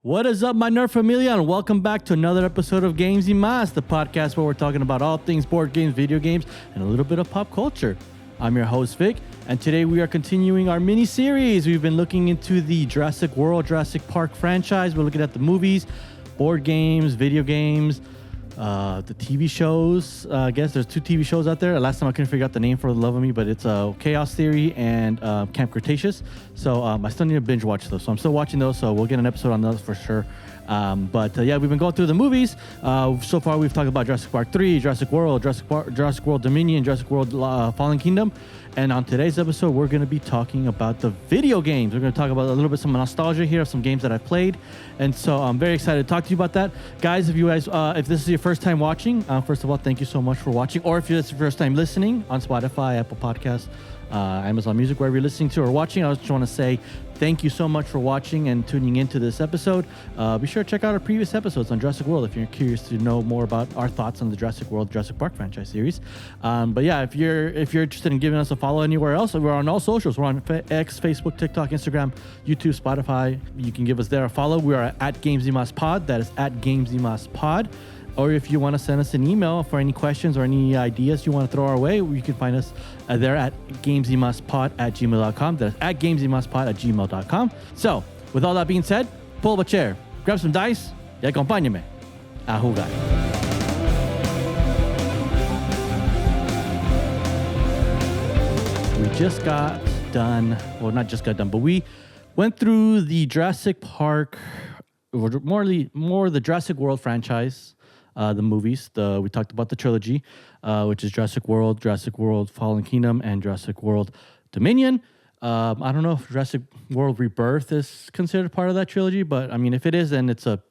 What is up, my nerd familia, and welcome back to another episode of Games y Mas, the podcast where we're talking about all things board games, video games, and a little bit of pop culture. I'm your host, Vic, and today we are continuing our mini-series. We've been looking into the Jurassic World, Jurassic Park franchise. We're looking at the movies, board games, video games, the TV shows. I guess there's two TV shows out there. Last time I couldn't figure out the name for the love of me, but it's Chaos Theory and Camp Cretaceous. So I still need to binge watch those. So I'm still watching those. So we'll get an episode on those for sure. But we've been going through the movies. So far, we've talked about Jurassic Park 3, Jurassic World, Jurassic World Dominion, Jurassic World Fallen Kingdom. And on today's episode, we're going to be talking about the video games. We're going to talk about a little bit some nostalgia here of some games that I've played. And so I'm very excited to talk to you about that. Guys, if this is your first time watching, first of all, thank you so much for watching. Or if it's your first time listening on Spotify, Apple Podcasts, Amazon Music, wherever you're listening to or watching, I just want to say thank you so much for watching and tuning into this episode. Be sure to check out our previous episodes on Jurassic World if you're curious to know more about our thoughts on the Jurassic World, Jurassic Park franchise series. If you're interested in giving us a follow anywhere else, we're on all socials. We're on X, Facebook, TikTok, Instagram, YouTube, Spotify. You can give us there a follow. We are at Games y Mas Pod. That is at Games y Mas Pod. Or if you want to send us an email for any questions or any ideas you want to throw our way, you can find us there at gamesymustpod@gmail.com. That's at gamesymustpod@gmail.com. So, with all that being said, pull up a chair, grab some dice, y acompáñeme a jugar. We just got done, well, not just got done, but we went through the Jurassic Park, or more the Jurassic World franchise. The movies. We talked about the trilogy, which is Jurassic World Fallen Kingdom, and Jurassic World Dominion. I don't know if Jurassic World Rebirth is considered part of that trilogy, but I mean, if it is, then it's a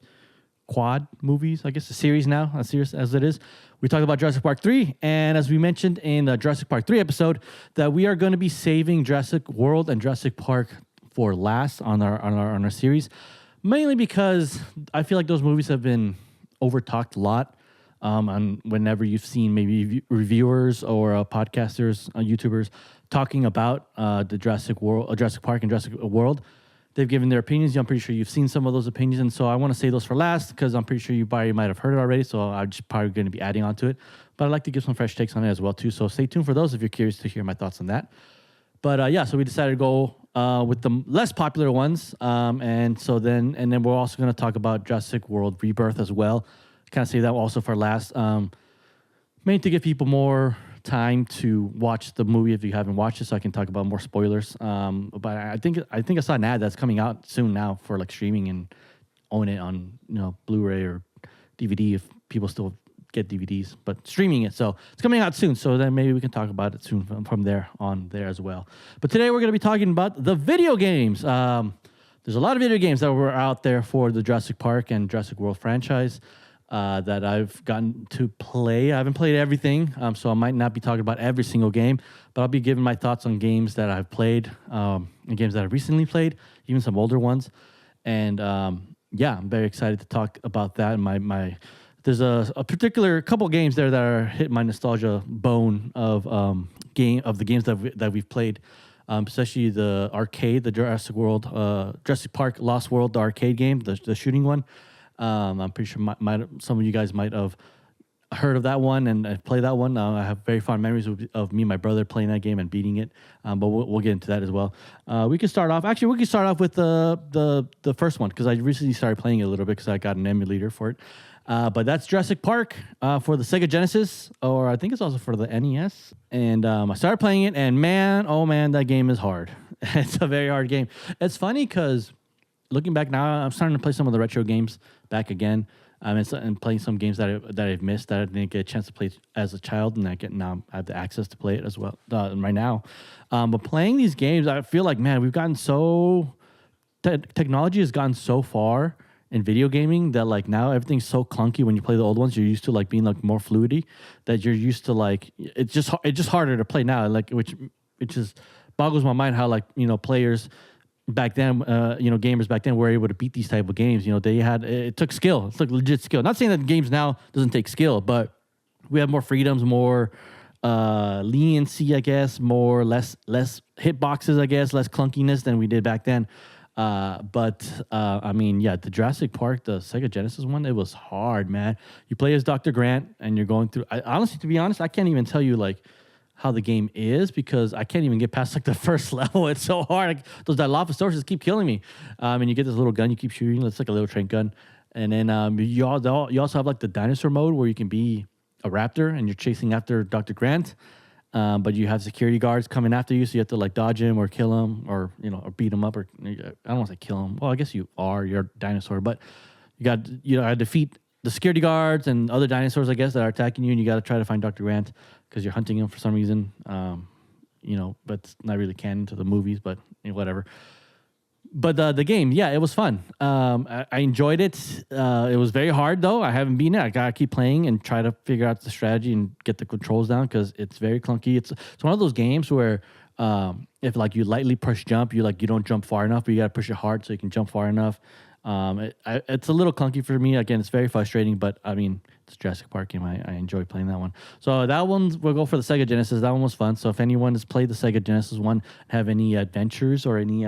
quad movies, I guess, a series now, as serious as it is. We talked about Jurassic Park 3, and as we mentioned in the Jurassic Park 3 episode, that we are going to be saving Jurassic World and Jurassic Park for last on our series, mainly because I feel like those movies have been overtalked a lot. And whenever you've seen maybe reviewers or podcasters, YouTubers talking about the Jurassic Park and Jurassic World, they've given their opinions. I'm pretty sure you've seen some of those opinions, and so I want to say those for last because I'm pretty sure you might have heard it already. So I'm just probably going to be adding on to it, but I'd like to give some fresh takes on it as well too. So stay tuned for those if you're curious to hear my thoughts on that. But so we decided to go with the less popular ones, and then we're also going to talk about Jurassic World Rebirth as well. Kind of save that also for last, mainly to give people more time to watch the movie if you haven't watched it, so I can talk about more spoilers. But I think I saw an ad that's coming out soon now for like streaming and own it on Blu-ray or DVD if people still get DVDs, but streaming it. So it's coming out soon. So then maybe we can talk about it soon from there on there as well. But today we're going to be talking about the video games. There's a lot of video games that were out there for the Jurassic Park and Jurassic World franchise that I've gotten to play. I haven't played everything, so I might not be talking about every single game, but I'll be giving my thoughts on games that I've played, and games that I've recently played, even some older ones. And I'm very excited to talk about that. There's a particular couple games there that are hitting my nostalgia bone of the games that we've played, especially the arcade, the Jurassic Park Lost World, the arcade game, the shooting one. I'm pretty sure some of you guys might have heard of that one and played that one. I have very fond memories of me and my brother playing that game and beating it. But we'll get into that as well. We can start off with the first one because I recently started playing it a little bit because I got an emulator for it. But that's Jurassic Park for the Sega Genesis, or I think it's also for the NES. And I started playing it, and man, oh man, that game is hard. It's a very hard game. It's funny because looking back now, I'm starting to play some of the retro games back again. And playing some games that I've missed that I didn't get a chance to play as a child, and I have the access to play it as well right now. But playing these games, I feel like, man, we've gotten technology has gotten so far in video gaming that like now everything's so clunky when you play the old ones. You're used to like being like more fluidity, that you're used to like it's just harder to play now, like which just boggles my mind how like players back then, gamers back then were able to beat these type of games. It took skill. It's like legit skill. Not saying that games now doesn't take skill, but we have more freedoms, more leniency, I guess, less hitboxes, I guess, less clunkiness than we did back then. I mean, yeah, the Jurassic Park, the Sega Genesis one, it was hard, man. You play as Dr. Grant, and you're going through. Honestly, to be honest, I can't even tell you like how the game is because I can't even get past like the first level. It's so hard. Like, those Dilophosaurus just keep killing me. And you get this little gun you keep shooting. It's like a little train gun. And then you also have like the dinosaur mode where you can be a raptor and you're chasing after Dr. Grant. But you have security guards coming after you, so you have to like dodge him or kill him or or beat him up or I don't want to say kill him. Well, I guess you're a dinosaur, but you got to defeat the security guards and other dinosaurs, I guess, that are attacking you, and you got to try to find Dr. Grant because you're hunting him for some reason. But it's not really canon to the movies, but whatever. But the game, yeah, it was fun. I enjoyed it. It was very hard, though. I haven't beaten it. I gotta keep playing and try to figure out the strategy and get the controls down because it's very clunky. It's one of those games where if like you lightly push jump, you don't jump far enough, but you gotta push it hard so you can jump far enough. It's a little clunky for me. Again, it's very frustrating, but I mean, it's a Jurassic Park game. I enjoy playing that one. So that one, we'll go for the Sega Genesis. That one was fun. So if anyone has played the Sega Genesis one, have any adventures or any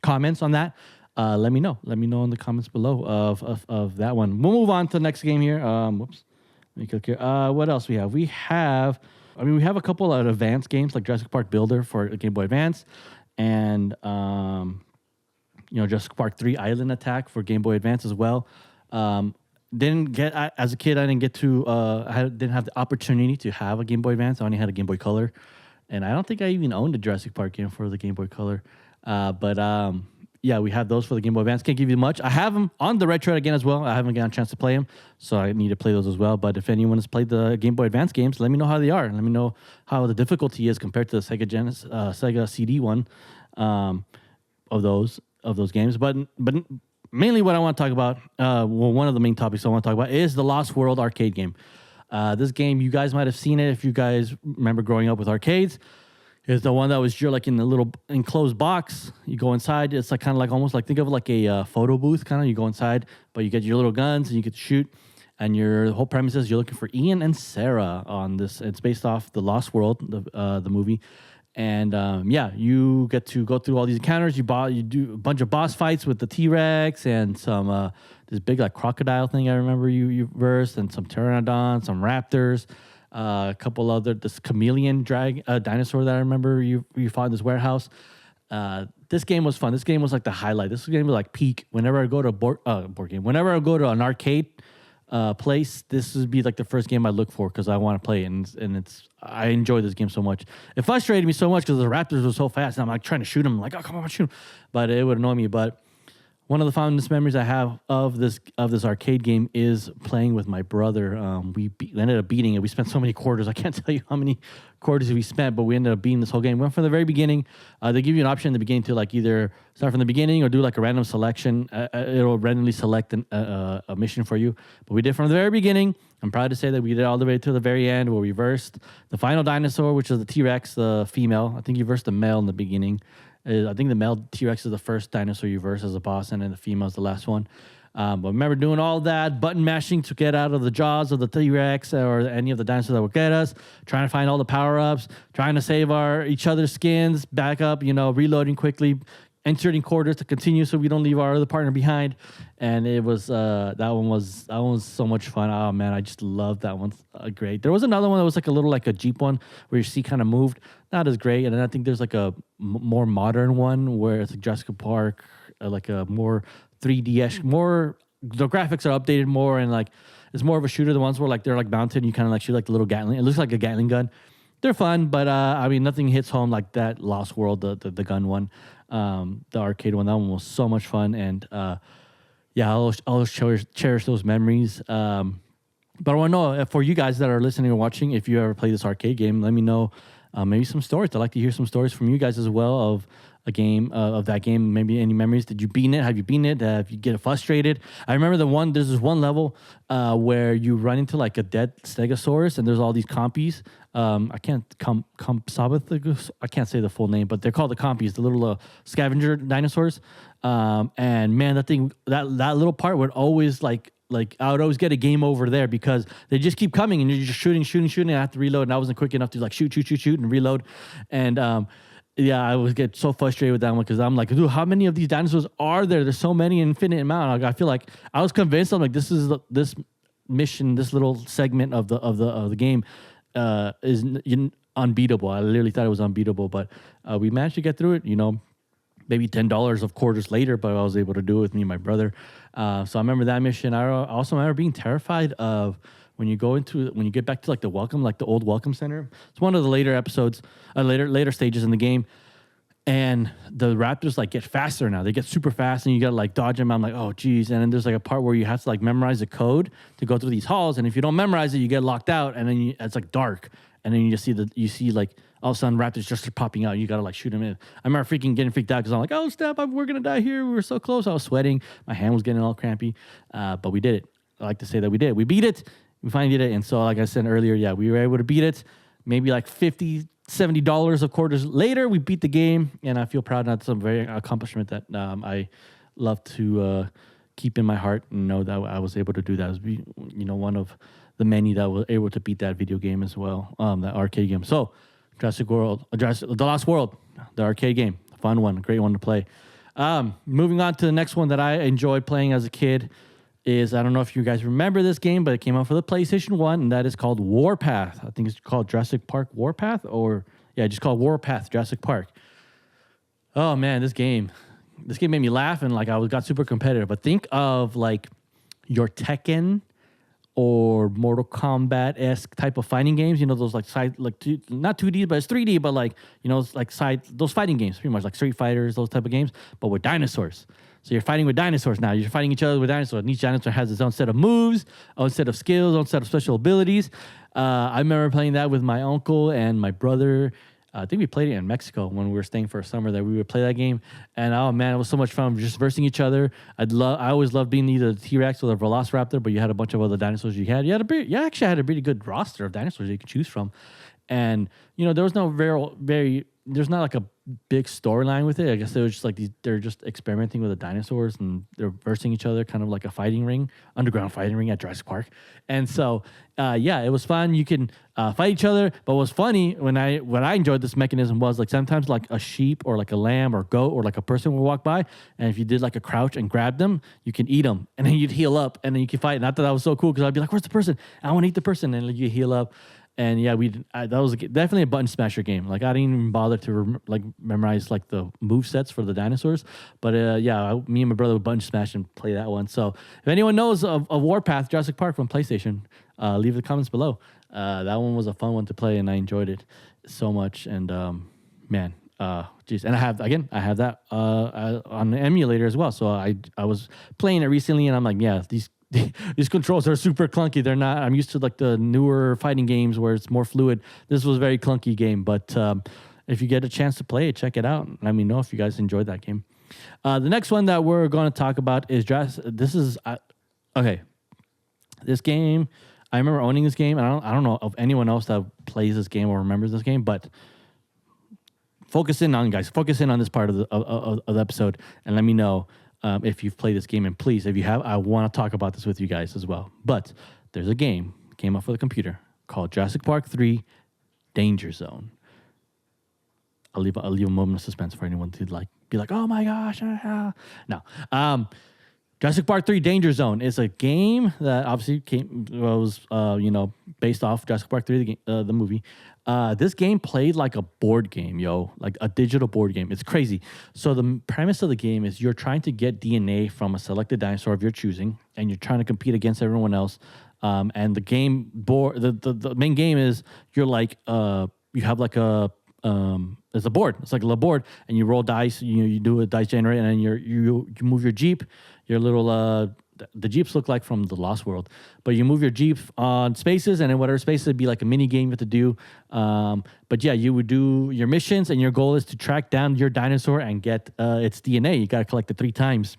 comments on that, let me know. Let me know in the comments below of that one. We'll move on to the next game here. Whoops. Let me click here. What else we have? We have a couple of advanced games like Jurassic Park Builder for Game Boy Advance and Jurassic Park 3 Island Attack for Game Boy Advance as well. As a kid, I didn't get to didn't have the opportunity to have a Game Boy Advance. I only had a Game Boy Color, and I don't think I even owned a Jurassic Park game for the Game Boy Color. Yeah, we have those for the Game Boy Advance. Can't give you much. I have them on the Retro again as well. I haven't gotten a chance to play them, so I need to play those as well. But if anyone has played the Game Boy Advance games, let me know how they are. Let me know how the difficulty is compared to the Sega Genesis, Sega CD one of those games. But mainly what I want to talk about, one of the main topics I want to talk about is the Lost World arcade game. This game, you guys might have seen it if you guys remember growing up with arcades. It's the one that was you're like in a little enclosed box. You go inside. It's like kind of like almost like think of it like a photo booth kind of. You go inside, but you get your little guns and you get to shoot. And the whole premise is you're looking for Ian and Sarah on this. It's based off the Lost World, the movie. And you get to go through all these encounters. You do a bunch of boss fights with the T-Rex and some this big like crocodile thing. I remember you versed and some pteranodons, some raptors. A couple other this chameleon dinosaur that I remember you fought in this warehouse. This game was fun. This game was like the highlight. This game was like peak. Whenever I go to a board game, whenever I go to an arcade place, this would be like the first game I look for because I want to play it, and I enjoy this game so much. It frustrated me so much because the raptors were so fast, and I'm like trying to shoot them, I'm like, oh come on, shoot them, but it would annoy me. But one of the fondest memories I have of this arcade game is playing with my brother. We ended up beating it. We spent so many quarters. I can't tell you how many quarters we spent, but we ended up beating this whole game. We went from the very beginning. They give you an option in the beginning to like either start from the beginning or do like a random selection. It'll randomly select a mission for you. But we did from the very beginning. I'm proud to say that we did all the way to the very end where we versed the final dinosaur, which is the T-Rex, the female. I think you versed the male in the beginning. I think the male T-Rex is the first dinosaur you verse as a boss, and then the female is the last one. But remember doing all that, button mashing to get out of the jaws of the T-Rex or any of the dinosaurs that would get us, trying to find all the power-ups, trying to save each other's skins, back up, reloading quickly, inserting quarters to continue so we don't leave our other partner behind. And it was that one was so much fun. Oh man, I just loved that one. Great. There was another one that was like a Jeep one where your seat kind of moved. Not as great. And then I think there's like a more modern one where it's like Jurassic Park, like a more 3D-ish, more the graphics are updated more and like it's more of a shooter. The ones where like they're like mounted and you kind of like shoot like the little Gatling. It looks like a Gatling gun. They're fun, but nothing hits home like that Lost World, the gun one. The arcade one, that one was so much fun, and I'll cherish those memories. But I want to know for you guys that are listening or watching, if you ever play this arcade game, let me know maybe some stories. I'd like to hear some stories from you guys as well of a game of that game. Maybe any memories. Did you beat it? Have you beaten it? Have you get frustrated? I remember there's this one level where you run into like a dead Stegosaurus and there's all these compies. I can't I can't say the full name, but they're called the compies, the little scavenger dinosaurs. And man, that little part would always like I would always get a game over there because they just keep coming and you're just shooting. And I have to reload, and I wasn't quick enough to like shoot and reload. And Yeah, I would get so frustrated with that one because I'm like, dude, how many of these dinosaurs are there? There's so many, infinite amount. Like, I feel like I was convinced. I'm like, this mission, this little segment of the game, is unbeatable. I literally thought it was unbeatable, but we managed to get through it. Maybe $10 of quarters later, but I was able to do it with me and my brother. So I remember that mission. I also remember being terrified of when you get back to like the old welcome center. It's one of the later episodes, later stages in the game. And the raptors like get faster now. They get super fast, and you gotta like dodge them. I'm like, oh geez. And then there's like a part where you have to like memorize the code to go through these halls. And if you don't memorize it, you get locked out. And then it's like dark. And then you see like all of a sudden raptors just are popping out. You gotta like shoot them in. I remember getting freaked out because I'm like, oh snap, we're gonna die here. We were so close. I was sweating. My hand was getting all crampy. But we did it. I like to say that we did. We beat it. We finally did it. And so, like I said earlier, yeah, we were able to beat it. Maybe like $50-$70 of quarters later, we beat the game, and I feel proud. That's a very accomplishment that I love to keep in my heart and know that I was able to do that. I was, one of the many that was able to beat that video game as well, that arcade game. So, The Lost World, the arcade game, fun one, great one to play. Moving on to the next one that I enjoyed playing as a kid is, I don't know if you guys remember this game, but it came out for the PlayStation 1, and that is called Warpath. I think it's called Jurassic Park Warpath, just called Warpath Jurassic Park. Oh man, this game made me laugh, and like got super competitive. But think of like your Tekken or Mortal Kombat-esque type of fighting games. Those like not 2D, but it's 3D, but like, it's like those fighting games, pretty much like Street Fighters, those type of games, but with dinosaurs. So you're fighting with dinosaurs now. You're fighting each other with dinosaurs. And each dinosaur has its own set of moves, own set of skills, own set of special abilities. I remember playing that with my uncle and my brother. I think we played it in Mexico when we were staying for a summer there. We would play that game. And oh man, it was so much fun just versing each other. I always loved being either the T-Rex or the Velociraptor, but you had a bunch of other dinosaurs you had. You actually had a pretty good roster of dinosaurs that you could choose from. And, there was no there's not like a big storyline with it. I guess it was just like they're just experimenting with the dinosaurs, and they're versing each other, kind of like a fighting ring, underground fighting ring at Jurassic Park. And so, it was fun. You can fight each other. But what was funny when I enjoyed this mechanism was like sometimes like a sheep or like a lamb or goat or like a person would walk by, and if you did like a crouch and grab them, you can eat them, and then you'd heal up, and then you can fight. And I thought that was so cool because I'd be like, "Where's the person? I want to eat the person," and you heal up. And yeah, that was definitely a button smasher game. Like I didn't even bother to memorize like the move sets for the dinosaurs. But me and my brother would button smash and play that one. So if anyone knows of Warpath Jurassic Park from PlayStation, leave the comments below. That one was a fun one to play, and I enjoyed it so much. And geez, and I have that on the emulator as well. So I was playing it recently, and I'm like, yeah, these controls are super clunky. They're not. I'm used to like the newer fighting games where it's more fluid. This was a very clunky game, but if you get a chance to play it, check it out. Let me know if you guys enjoyed that game. The next one that we're going to talk about is This game, I remember owning this game, and I don't know of anyone else that plays this game or remembers this game, but focus in on this part of the episode, and let me know. If you've played this game, and please, if you have, I want to talk about this with you guys as well. But there's a game came out for the computer called Jurassic Park 3 Danger Zone. I'll leave a moment of suspense for anyone to be like, oh my gosh, no. Jurassic Park 3 Danger Zone is a game that obviously was based off Jurassic Park 3 the movie. This game played like a board game, like a digital board game. It's crazy. So the premise of the game is you're trying to get DNA from a selected dinosaur of your choosing, and you're trying to compete against everyone else. And the game board, the main game is you're like you have like it's a board. It's like a little board, and you roll dice. You do a dice generator, and then you move your Jeep. Your little the Jeeps look like from the Lost World, but you move your Jeep on spaces, and in whatever spaces it'd be like a mini game you have to do. But yeah, you would do your missions, and your goal is to track down your dinosaur and get its DNA. You got to collect it 3 times.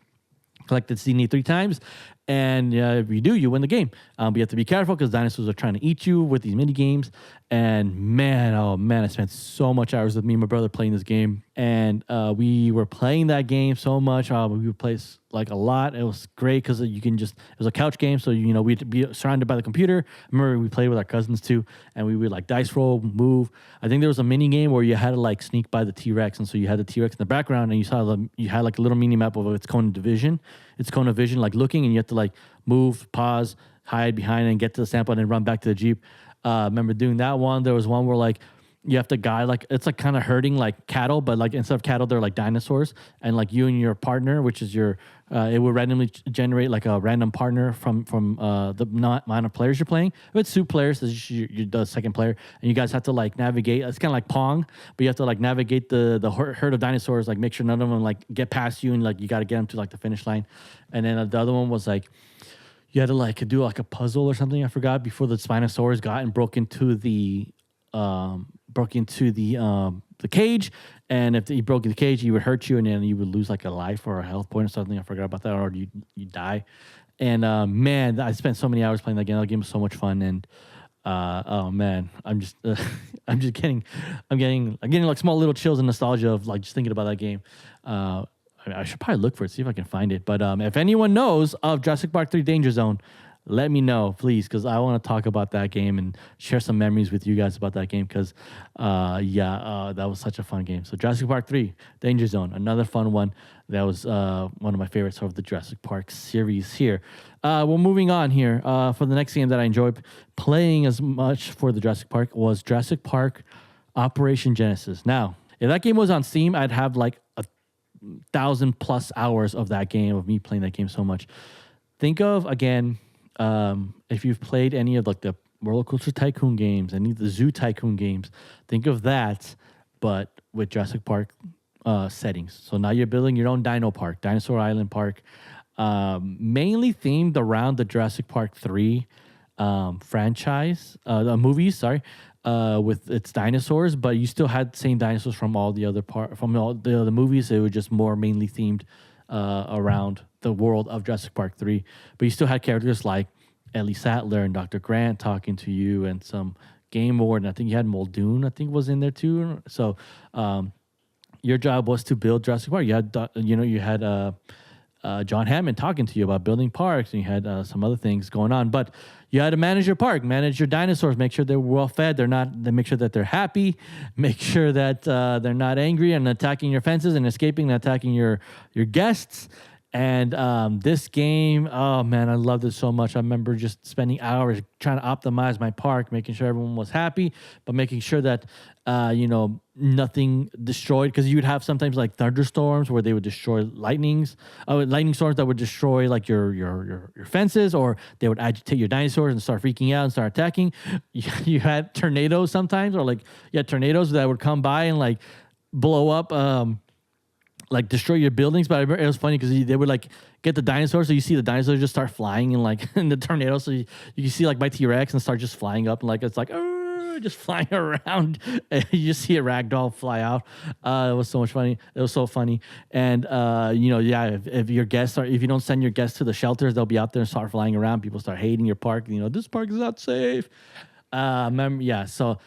Collect its DNA 3 times, and if you do, you win the game. But you have to be careful because dinosaurs are trying to eat you with these mini games. And man, I spent so much hours with me and my brother playing this game, and we were playing that game so much. We would play like a lot. It was great because you can just, it was a couch game. So, we'd be surrounded by the computer. I remember we played with our cousins too, and we would like dice roll, move. I think there was a mini game where you had to like sneak by the T-Rex. And so you had the T-Rex in the background, and you had like a little mini map of its cone of vision, like looking, and you have to like move, pause, hide behind it, and get to the sample and then run back to the Jeep. Remember doing that one. There was one where like, you have to guide, like it's like kind of herding like cattle, but like instead of cattle, they're like dinosaurs, and like you and your partner, which is your, it will randomly generate like a random partner from the amount of players you're playing. If it's two players, you're the second player, and you guys have to like navigate. It's kind of like Pong, but you have to like navigate the herd of dinosaurs, like make sure none of them like get past you, and like you got to get them to like the finish line. And then the other one was like, you had to like do like a puzzle or something, I forgot, before the Spinosaurus got and broke into the cage, and if he broke the cage, he would hurt you, and then you would lose like a life or a health point or something. I forgot about that, or you die. And man, I spent so many hours playing that game. That game was so much fun, and oh man, I'm getting like small little chills and nostalgia of like just thinking about that game. I should probably look for it, see if I can find it. But if anyone knows of Jurassic Park 3 Danger Zone, let me know, please, because I want to talk about that game and share some memories with you guys about that game, because, that was such a fun game. So Jurassic Park 3, Danger Zone, another fun one. That was one of my favorites of the Jurassic Park series here. Well, moving on here. For the next game that I enjoyed playing as much for the Jurassic Park was Jurassic Park Operation Genesis. Now, if that game was on Steam, I'd have like 1,000+ hours of that game, of me playing that game so much. Think of, again... if you've played any of like the Roller Coaster Tycoon games, any of the Zoo Tycoon games, think of that, but with Jurassic Park settings. So now you're building your own Dino Park, Dinosaur Island Park, mainly themed around the Jurassic Park 3 franchise, the movies, sorry, with its dinosaurs, but you still had the same dinosaurs from all the other movies. It was just more mainly themed around the world of Jurassic Park 3, but you still had characters like Ellie Sattler and Dr. Grant talking to you, and some Game Warden. I think you had Muldoon, I think, was in there too. So your job was to build Jurassic Park. You had John Hammond talking to you about building parks, and you had some other things going on, but you had to manage your park, manage your dinosaurs, make sure they're well fed. Make sure that they're happy, make sure that they're not angry and attacking your fences and escaping and attacking your guests. And this game, oh man, I loved it so much. I remember just spending hours trying to optimize my park, making sure everyone was happy, but making sure that nothing destroyed, because you would have sometimes like thunderstorms where they would destroy lightning storms that would destroy like your fences, or they would agitate your dinosaurs and start freaking out and start attacking. You had tornadoes sometimes, or like you had tornadoes that would come by and like blow up like destroy your buildings. But I remember it was funny because they would like get the dinosaurs, so you see the dinosaurs just start flying and like in the tornado, so you see like my T-Rex and start just flying up, and like it's like just flying around, and you just see a ragdoll fly out. It was so much funny. It was so funny. And if your guests if you don't send your guests to the shelters, they'll be out there and start flying around. People start hating your park. This park is not safe. So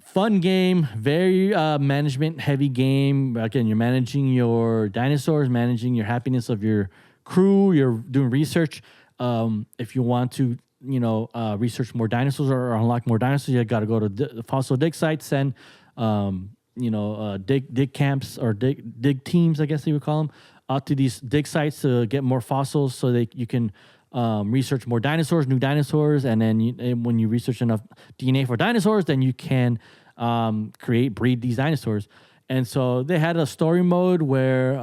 fun game, very management heavy game. Again, you're managing your dinosaurs, managing your happiness of your crew. You're doing research. If you want to, research more dinosaurs or unlock more dinosaurs, you got to go to the fossil dig sites, send, dig camps or dig teams, I guess you would call them, out to these dig sites to get more fossils, so that you can research more dinosaurs, new dinosaurs, and then when you research enough DNA for dinosaurs, then you can breed these dinosaurs. And so they had a story mode where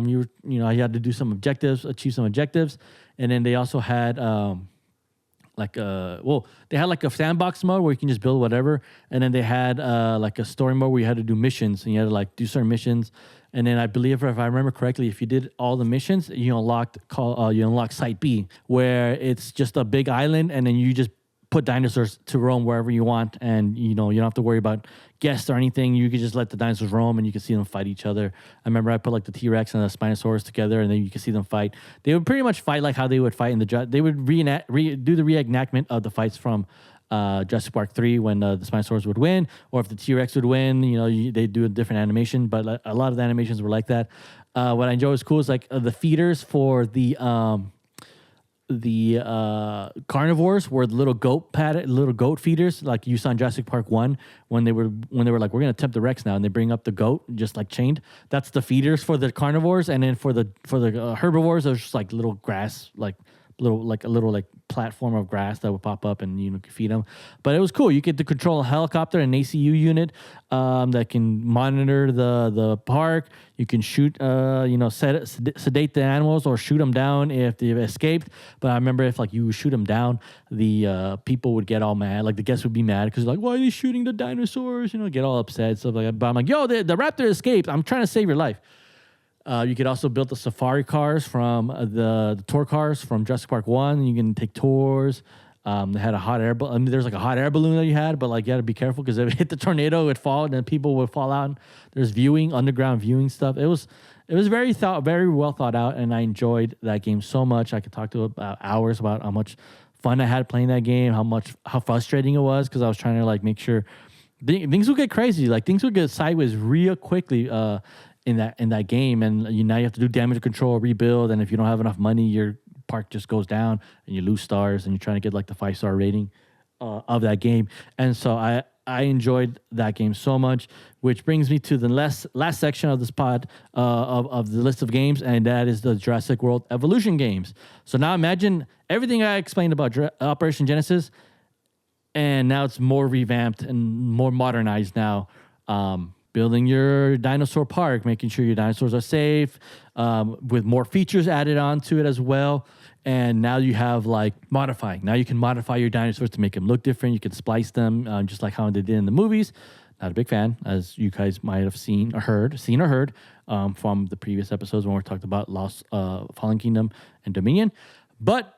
you had to do some objectives, achieve some objectives, and then they also had they had like a sandbox mode where you can just build whatever, and then they had like a story mode where you had to do missions, and you had to like do certain missions. And then I believe, if I remember correctly, if you did all the missions, you unlocked Site B, where it's just a big island, and then you just put dinosaurs to roam wherever you want, and you don't have to worry about guests or anything. You could just let the dinosaurs roam, and you can see them fight each other. I remember I put like the T-Rex and the Spinosaurus together, and then you can see them fight. They would pretty much fight like how they would fight in they would do the reenactment of the fights from Jurassic Park 3 when the Spinosaurus would win, or if the T-Rex would win, they do a different animation, but a lot of the animations were like that. What I enjoy was cool is like the feeders for the carnivores were the little goat feeders, like you saw in Jurassic Park 1 when they were like, we're gonna tempt the Rex now, and they bring up the goat just like chained. That's the feeders for the carnivores, and then for the herbivores, there's just like little grass, like a little platform of grass that would pop up, and you could feed them. But it was cool. You get to control a helicopter, an ACU unit that can monitor the park. You can shoot, sedate the animals or shoot them down if they've escaped. But I remember if like you shoot them down, the people would get all mad. Like the guests would be mad because like, why are they shooting the dinosaurs? Get all upset, stuff like that. But I'm like, yo, the raptor escaped. I'm trying to save your life. You could also build the safari cars from the tour cars from Jurassic Park 1. You can take tours. They had a hot air balloon. There's like a hot air balloon that you had, but like you had to be careful because if it hit the tornado, it would fall and then people would fall out. There's underground viewing stuff. It was very well thought out, and I enjoyed that game so much. I could talk to about hours about how much fun I had playing that game, how frustrating it was because I was trying to like make sure things would get crazy, like things would get sideways real quickly. In that game, and now you have to do damage control, rebuild, and if you don't have enough money, your park just goes down, and you lose stars, and you're trying to get like the 5-star rating of that game. And so I enjoyed that game so much, which brings me to the last section of this pod of the list of games, and that is the Jurassic World Evolution games. So now imagine everything I explained about Operation Genesis, and now it's more revamped and more modernized now. Building your dinosaur park, making sure your dinosaurs are safe, with more features added onto it as well. And now you have like modifying. Now you can modify your dinosaurs to make them look different. You can splice them just like how they did in the movies. Not a big fan, as you guys might have seen or heard from the previous episodes when we talked about Lost, Fallen Kingdom, and Dominion. But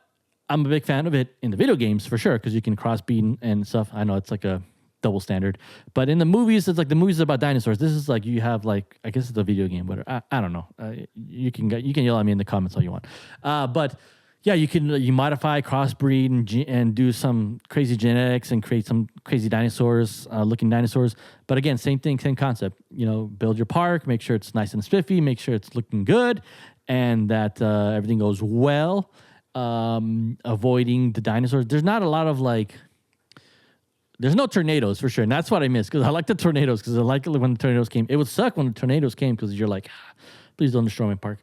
I'm a big fan of it in the video games for sure because you can crossbreed and stuff. I know it's like a double standard, but in the movies, it's like the movies about dinosaurs. This is like you have like, I guess it's a video game, but I don't know. You can yell at me in the comments all you want. But yeah, you modify, crossbreed, and do some crazy genetics and create some crazy dinosaurs, looking dinosaurs. But again, same thing, same concept. Build your park, make sure it's nice and spiffy, make sure it's looking good, and that everything goes well. Avoiding the dinosaurs. There's not a lot of like. There's no tornadoes for sure, and that's what I miss because I like the tornadoes because I like it when the tornadoes came. It would suck when the tornadoes came because you're like, please don't destroy my park.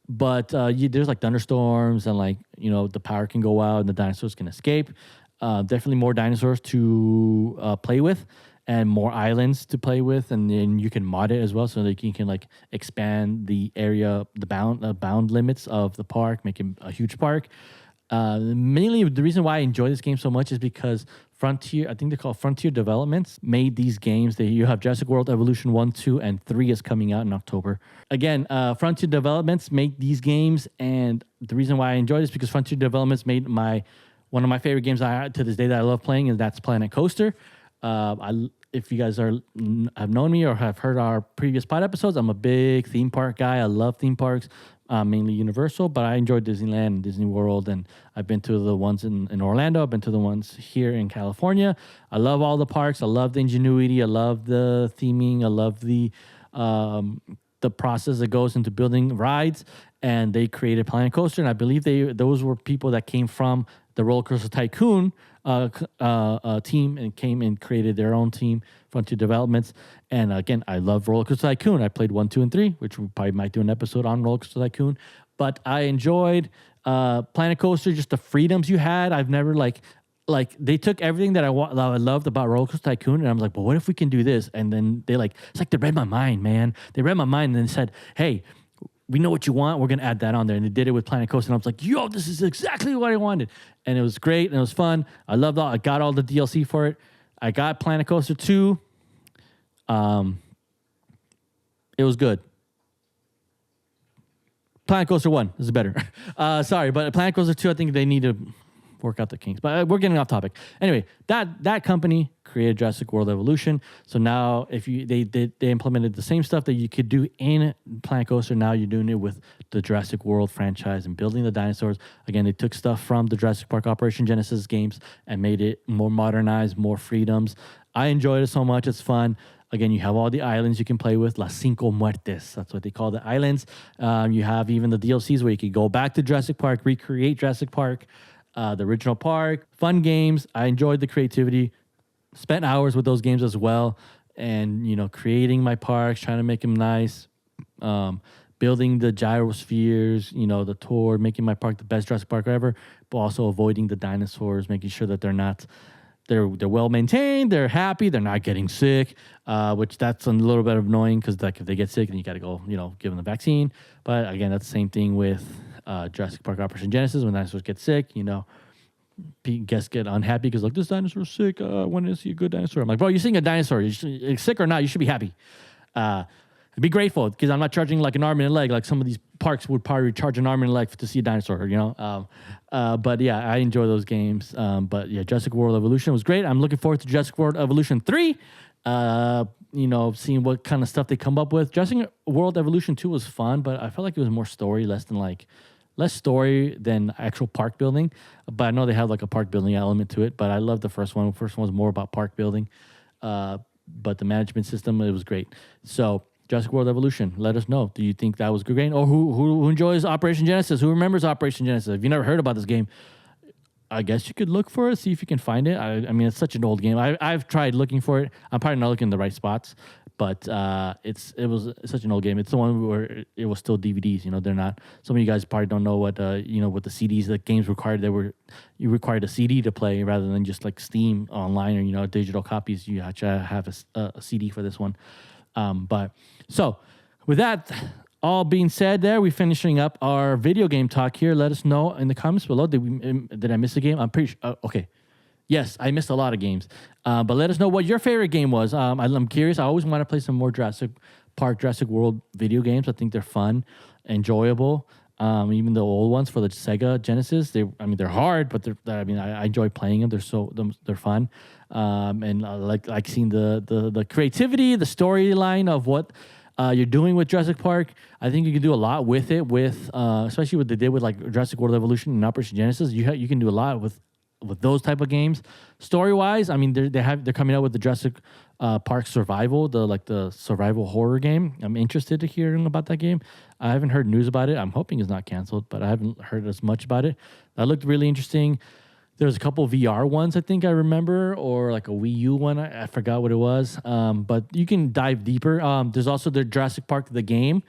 But there's like thunderstorms and like the power can go out and the dinosaurs can escape. Definitely more dinosaurs to play with and more islands to play with, and then you can mod it as well so that you can like expand the area, the bound limits of the park, make it a huge park. Mainly the reason why I enjoy this game so much is because Frontier, I think they're called Frontier Developments, made these games. You have Jurassic World Evolution 1, 2, and 3 is coming out in October. Again, Frontier Developments make these games, and the reason why I enjoy this is because Frontier Developments made one of my favorite games to this day that I love playing, and that's Planet Coaster. If you guys have known me or have heard our previous pod episodes, I'm a big theme park guy. I love theme parks. Mainly Universal, but I enjoy Disneyland and Disney World, and I've been to the ones in Orlando. I've been to the ones here in California. I love all the parks. I love the ingenuity. I love the theming. I love the process that goes into building rides. And they created Planet Coaster, and I believe those were people that came from the Roller Coaster Tycoon team and came and created their own team, Frontier Developments. And again, I love Roller Coaster Tycoon. I played 1, 2, and 3, which we probably might do an episode on Roller Coaster Tycoon. But I enjoyed Planet Coaster, just the freedoms you had. I've never like they took everything that I loved about Roller Coaster Tycoon, and I was like, but what if we can do this? And then it's like they read my mind, man. They read my mind and then said, hey, we know what you want. We're going to add that on there. And they did it with Planet Coaster. And I was like, yo, this is exactly what I wanted. And it was great. And it was fun. I loved I got all the DLC for it. I got Planet Coaster 2. It was good. Planet Coaster 1 is better. Sorry, but Planet Coaster 2, I think they need to work out the kinks. But we're getting off topic. Anyway, that company created Jurassic World Evolution. So now they implemented the same stuff that you could do in Planet Coaster. Now you're doing it with the Jurassic World franchise and building the dinosaurs. Again, they took stuff from the Jurassic Park Operation Genesis games and made it more modernized, more freedoms. I enjoyed it so much. It's fun. Again, you have all the islands you can play with, Las Cinco Muertes. That's what they call the islands. You have even the DLCs where you can go back to Jurassic Park, recreate Jurassic Park, the original park. Fun games. I enjoyed the creativity. Spent hours with those games as well. And, creating my parks, trying to make them nice. Building the gyrospheres, the tour, making my park the best Jurassic Park ever, but also avoiding the dinosaurs, making sure that they're well maintained, they're happy, they're not getting sick, which that's a little bit annoying because if they get sick, then you got to go, give them the vaccine. But again, that's the same thing with Jurassic Park Operation Genesis. When dinosaurs get sick, guests get unhappy because this dinosaur's sick. I want to see a good dinosaur. I'm like, bro, you're seeing a dinosaur. You're sick or not, you should be happy. Be grateful because I'm not charging like an arm and a leg like some of these parks would probably charge an arm and a leg to see a dinosaur, But yeah, I enjoy those games. But yeah, Jurassic World Evolution was great. I'm looking forward to Jurassic World Evolution 3. Seeing what kind of stuff they come up with. Jurassic World Evolution 2 was fun, but I felt like it was more story, less story than actual park building. But I know they have like a park building element to it. But I love the first one. The first one was more about park building. But the management system, it was great. So Jurassic World Evolution, let us know. Do you think that was a good game? Or who enjoys Operation Genesis? Who remembers Operation Genesis? If you never heard about this game, I guess you could look for it, see if you can find it. I mean, it's such an old game. I've tried looking for it. I'm probably not looking in the right spots, but it was such an old game. It's the one where it was still DVDs. They're not. Some of you guys probably don't know what what the CDs, the games required. You required a CD to play rather than just like Steam online or digital copies. You have to have a CD for this one. So with that all being said, we're finishing up our video game talk here. Let us know in the comments below. Did I miss a game? I'm pretty sure. Okay. Yes, I missed a lot of games. But let us know what your favorite game was. I'm curious. I always want to play some more Jurassic Park, Jurassic World video games. I think they're fun, enjoyable. Even the old ones for the Sega Genesis, they're hard, but I enjoy playing them. They're fun. And I like seeing the creativity, the storyline of what you're doing with Jurassic Park. I think you can do a lot with it, especially what they did with like Jurassic World Evolution and Operation Genesis. You can do a lot with those type of games. Story wise, they're coming out with the Jurassic Park Survival, the survival horror game. I'm interested to hearing about that game. I haven't heard news about it. I'm hoping it's not canceled, but I haven't heard as much about it. That looked really interesting. There's a couple VR ones I think I remember, or like a Wii U one. I forgot what it was. But you can dive deeper. There's also the Jurassic Park the game,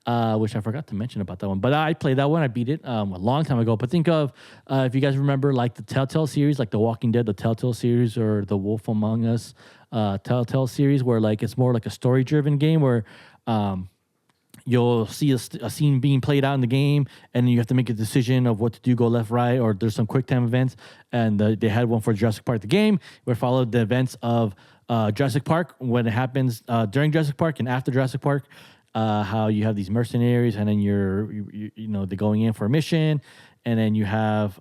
which I forgot to mention about that one. But I played that one. I beat it a long time ago. But think of if you guys remember like the Telltale series, like The Walking Dead, the Telltale series, or The Wolf Among Us Telltale series, where like it's more like a story-driven game where you'll see a scene being played out in the game, and you have to make a decision of what to do, go left, right, or there's some quick time events. And they had one for Jurassic Park the game, where it followed the events of Jurassic Park, when it happens during Jurassic Park and after Jurassic Park. How you have these mercenaries, and then they're going in for a mission, and then you have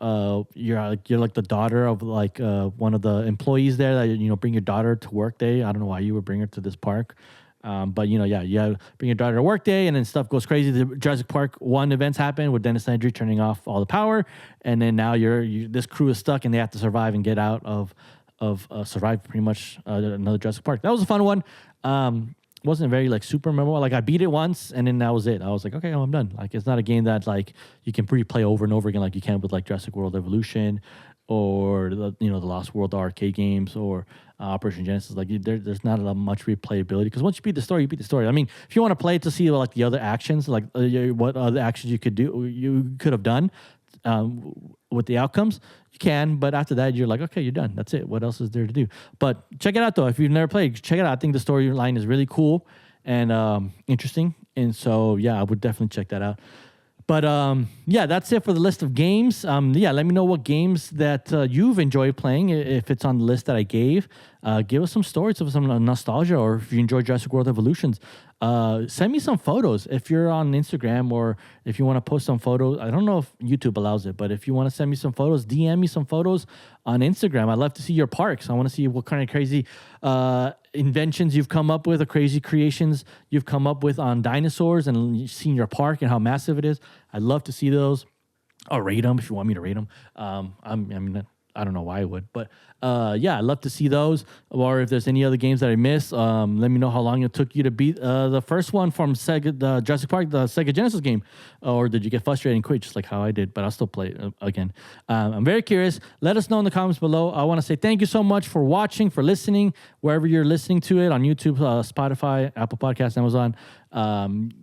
you're like the daughter of like one of the employees there that bring your daughter to work day. I don't know why you would bring her to this park. But you bring your daughter to work day, and then stuff goes crazy. The Jurassic Park 1 events happen with Dennis Nedry turning off all the power, and then now this crew is stuck, and they have to survive and get out of survive pretty much another Jurassic Park. That was a fun one. Wasn't very like super memorable. Like I beat it once, and then that was it. I was like, okay, I'm done. Like it's not a game that like you can replay over and over again, like you can with like Jurassic World Evolution, or the Lost World arcade games, or Operation Genesis. Like there's not much replayability, because once you beat the story, you beat the story. I mean, if you want to play it to see like the other actions, like what other actions you could have done with the outcomes, you can. But after that, you're like, okay, you're done. That's it. What else is there to do? But check it out though. If you've never played, check it out. I think the storyline is really cool and interesting. And so yeah, I would definitely check that out. But that's it for the list of games. Let me know what games that you've enjoyed playing. If it's on the list that I gave, give us some stories of some nostalgia, or if you enjoy Jurassic World Evolutions, send me some photos. If you're on Instagram, or if you want to post some photos, I don't know if YouTube allows it, but if you want to send me some photos, DM me some photos on Instagram. I'd love to see your parks. I want to see what kind of crazy inventions you've come up with, or crazy creations you've come up with on dinosaurs, and you've seen your park and how massive it is. I'd love to see those. I'll rate them if you want me to rate them. I don't know why I would, but yeah, I'd love to see those. Or if there's any other games that I missed, let me know how long it took you to beat the first one from Sega, the Jurassic Park, the Sega Genesis game. Or did you get frustrated and quit just like how I did? But I'll still play it again. I'm very curious. Let us know in the comments below. I want to say thank you so much for watching, for listening, wherever you're listening to it, on YouTube, Spotify, Apple Podcasts, Amazon.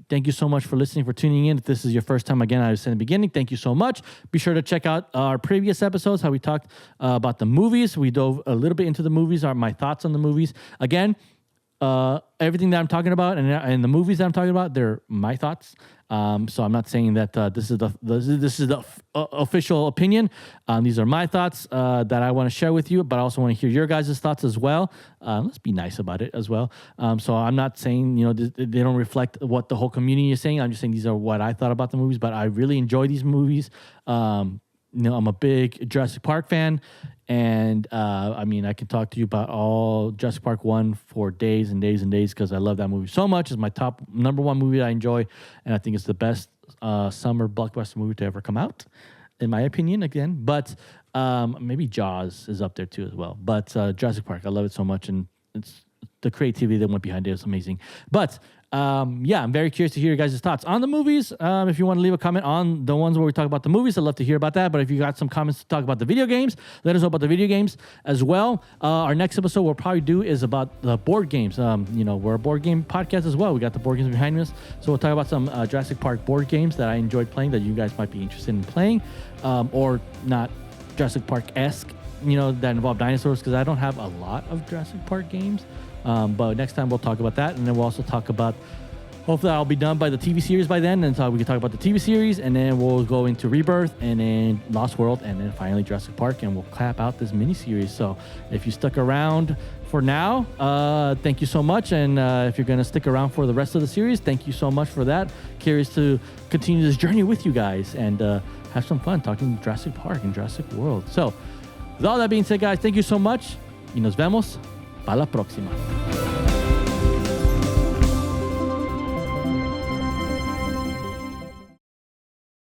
Thank you so much for listening, for tuning in. If this is your first time, again, I said in the beginning, thank you so much. Be sure to check out our previous episodes, how we talked about the movies. We dove a little bit into the movies, my thoughts on the movies. Again, everything that I'm talking about and the movies that I'm talking about, they're my thoughts. So I'm not saying that this is the official opinion. These are my thoughts that I want to share with you, but I also want to hear your guys' thoughts as well. Let's be nice about it as well. So I'm not saying, they don't reflect what the whole community is saying. I'm just saying these are what I thought about the movies, but I really enjoy these movies. I'm a big Jurassic Park fan. And, I can talk to you about all Jurassic Park 1 for days and days and days because I love that movie so much. It's my top number one movie that I enjoy. And I think it's the best summer blockbuster movie to ever come out, in my opinion, again. But maybe Jaws is up there too as well. But Jurassic Park, I love it so much. And it's the creativity that went behind it is amazing. But I'm very curious to hear your guys' thoughts on the movies. If you want to leave a comment on the ones where we talk about the movies, I'd love to hear about that. But if you got some comments to talk about the video games, let us know about the video games as well. Our next episode we'll probably do is about the board games. We're a board game podcast as well. We got the board games behind us. So we'll talk about some Jurassic Park board games that I enjoyed playing that you guys might be interested in playing, or not Jurassic Park-esque, that involve dinosaurs, because I don't have a lot of Jurassic Park games. But next time we'll talk about that, and then we'll also talk about, hopefully I'll be done by the TV series by then, and so we can talk about the TV series, and then we'll go into Rebirth, and then Lost World, and then finally Jurassic Park, and we'll cap out this mini-series. So if you stuck around for now, thank you so much, and if you're going to stick around for the rest of the series, thank you so much for that. Curious to continue this journey with you guys, and have some fun talking Jurassic Park and Jurassic World. So with all that being said, guys, thank you so much, y nos vemos para la próxima.